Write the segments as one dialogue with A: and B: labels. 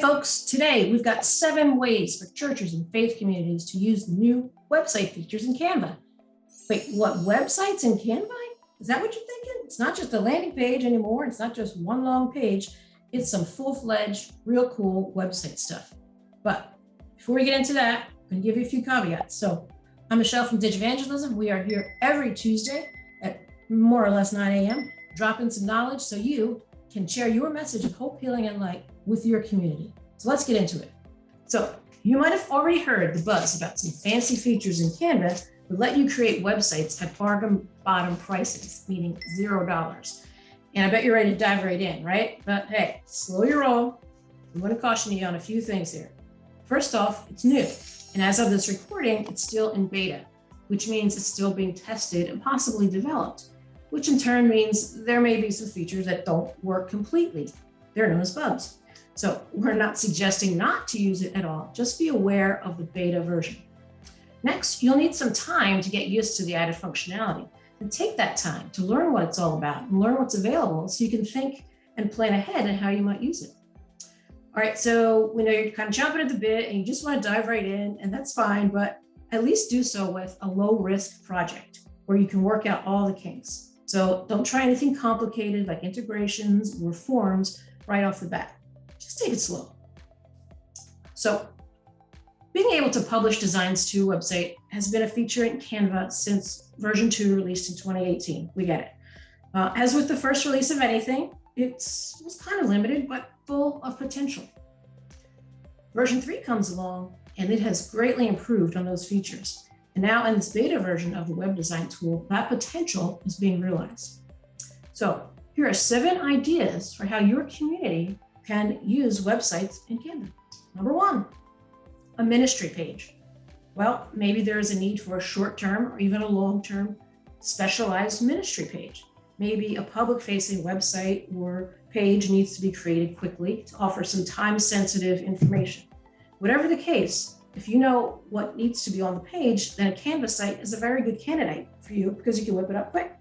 A: folks, today we've got 7 ways for churches and faith communities to use the new website features in Canva. Wait, what, websites in Canva? Is that what you're thinking? It's not just a landing page anymore. It's not just one long page. It's some full-fledged, real cool website stuff. But before we get into that, I'm going to give you a few caveats. So I'm Michelle from Digivangelism. We are here every Tuesday at more or less 9 a.m. dropping some knowledge so you can share your message of hope, healing, and light with your community. So let's get into it. So you might have already heard the buzz about some fancy features in Canva that let you create websites at bargain bottom prices, meaning $0. And I bet you're ready to dive right in, right? But hey, slow your roll. I'm going to caution you on a few things here. First off, it's new. And as of this recording, it's still in beta, which means it's still being tested and possibly developed, which in turn means there may be some features that don't work completely. They're known as bugs. So we're not suggesting not to use it at all. Just be aware of the beta version. Next, you'll need some time to get used to the added functionality, and take that time to learn what it's all about and learn what's available so you can think and plan ahead on how you might use it. All right, so we know you're kind of chomping at the bit and you just want to dive right in, and that's fine, but at least do so with a low-risk project where you can work out all the kinks. So don't try anything complicated like integrations or forms right off the bat. Just take it slow. So being able to publish designs to a website has been a feature in Canva since version 2 released in 2018. We get it. As with the first release of anything, it was kind of limited, but full of potential. Version 3 comes along and it has greatly improved on those features. And now in this beta version of the web design tool, that potential is being realized. So here are 7 ideas for how your community can use websites in Canva. Number 1, a ministry page. Well, maybe there is a need for a short-term or even a long-term specialized ministry page. Maybe a public-facing website or page needs to be created quickly to offer some time-sensitive information. Whatever the case, if you know what needs to be on the page, then a Canva site is a very good candidate for you because you can whip it up quick.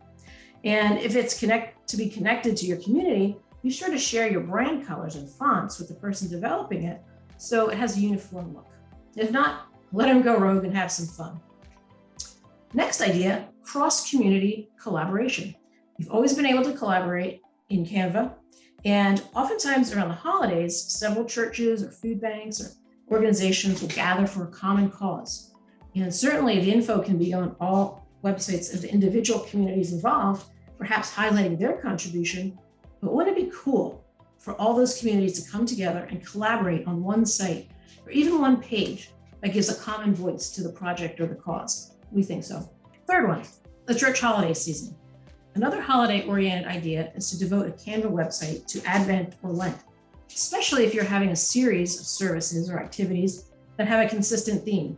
A: And if it's to be connected to your community, be sure to share your brand colors and fonts with the person developing it so it has a uniform look. If not, let them go rogue and have some fun. Next idea, cross-community collaboration. You've always been able to collaborate in Canva, and oftentimes around the holidays, several churches or food banks or organizations will gather for a common cause. And certainly the info can be on all websites of the individual communities involved, perhaps highlighting their contribution. But wouldn't it be cool for all those communities to come together and collaborate on one site or even one page that gives a common voice to the project or the cause? We think so. Third one, the church holiday season. Another holiday-oriented idea is to devote a Canva website to Advent or Lent, especially if you're having a series of services or activities that have a consistent theme.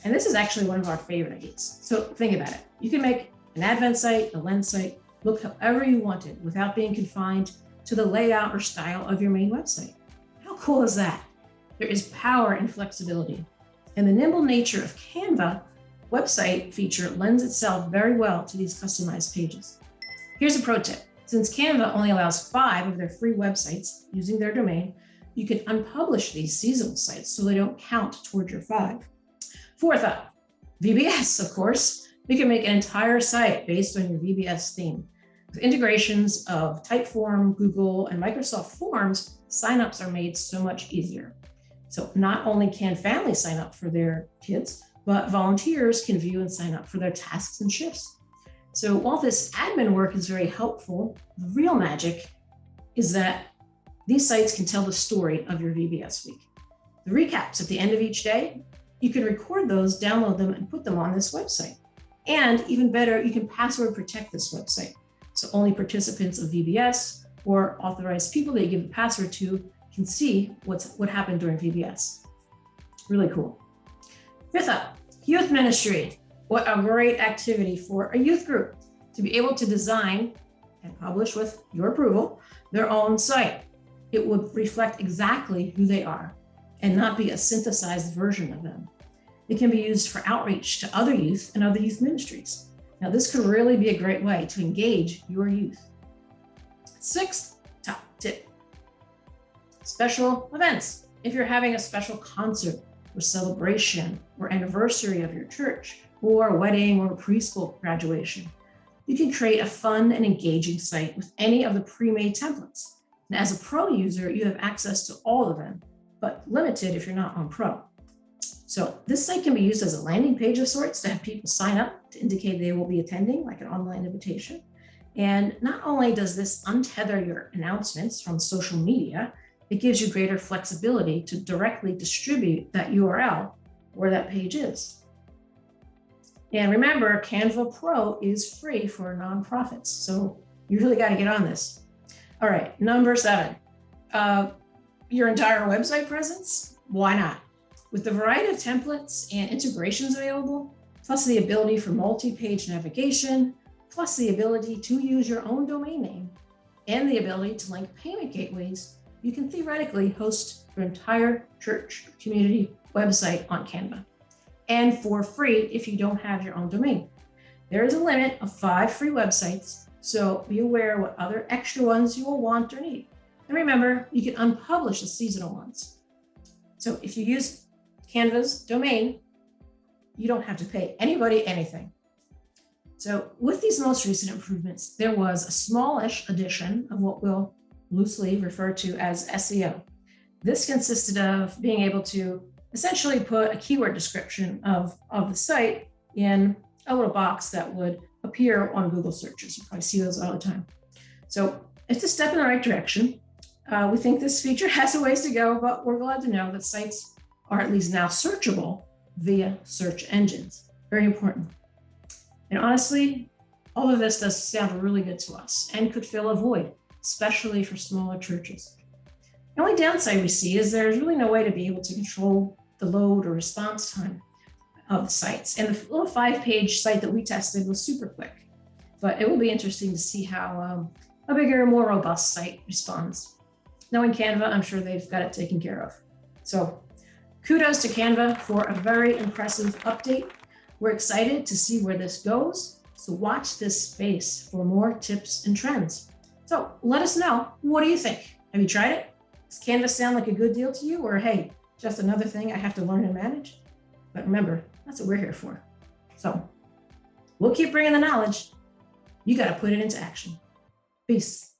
A: And this is actually one of our favorite ideas. So think about it. You can make an Advent site, a Lent site, look however you want it without being confined to the layout or style of your main website. How cool is that? There is power in flexibility. And the nimble nature of Canva website feature lends itself very well to these customized pages. Here's a pro tip. Since Canva only allows 5 of their free websites using their domain, you can unpublish these seasonal sites so they don't count toward your 5. Fourth up, VBS, of course. You can make an entire site based on your VBS theme. With integrations of Typeform, Google, and Microsoft Forms, signups are made so much easier. So not only can families sign up for their kids, but volunteers can view and sign up for their tasks and shifts. So while this admin work is very helpful, the real magic is that these sites can tell the story of your VBS week. The recaps at the end of each day, you can record those, download them, and put them on this website. And even better, you can password protect this website. So only participants of VBS or authorized people that you give the password to can see what happened during VBS. Really cool. Fifth up, youth ministry. What a great activity for a youth group to be able to design and publish with your approval their own site. It would reflect exactly who they are and not be a synthesized version of them. It can be used for outreach to other youth and other youth ministries. Now, this could really be a great way to engage your youth. Sixth top tip, Special events. If you're having a special concert or celebration or anniversary of your church, or a wedding or a preschool graduation, you can create a fun and engaging site with any of the pre-made templates. And as a pro user, you have access to all of them, but limited if you're not on pro. So this site can be used as a landing page of sorts to have people sign up to indicate they will be attending, like an online invitation. And not only does this untether your announcements from social media, it gives you greater flexibility to directly distribute that URL where that page is. And remember, Canva Pro is free for nonprofits, so you really got to get on this. All right, number 7, your entire website presence. Why not? With the variety of templates and integrations available, plus the ability for multi-page navigation, plus the ability to use your own domain name, and the ability to link payment gateways, you can theoretically host your entire church community website on Canva. And for free if you don't have your own domain. There is a limit of 5 free websites, so be aware what other extra ones you will want or need. And remember, you can unpublish the seasonal ones. So if you use Canva's domain, you don't have to pay anybody anything. So with these most recent improvements, there was a smallish addition of what we'll loosely refer to as SEO. This consisted of being able to essentially put a keyword description of the site in a little box that would appear on Google searches. You probably see those all the time. So it's a step in the right direction. We think this feature has a ways to go, but we're glad to know that sites are at least now searchable via search engines. Very important. And honestly, all of this does sound really good to us and could fill a void, especially for smaller churches. The only downside we see is there's really no way to be able to control the load or response time of the sites. And the little 5-page site that we tested was super quick, but it will be interesting to see how a bigger, more robust site responds. Knowing Canva, I'm sure they've got it taken care of. So kudos to Canva for a very impressive update. We're excited to see where this goes. So watch this space for more tips and trends. So let us know, what do you think? Have you tried it? Does Canva sound like a good deal to you? Or hey, just another thing I have to learn and manage? But remember, that's what we're here for. So we'll keep bringing the knowledge. You got to put it into action. Peace.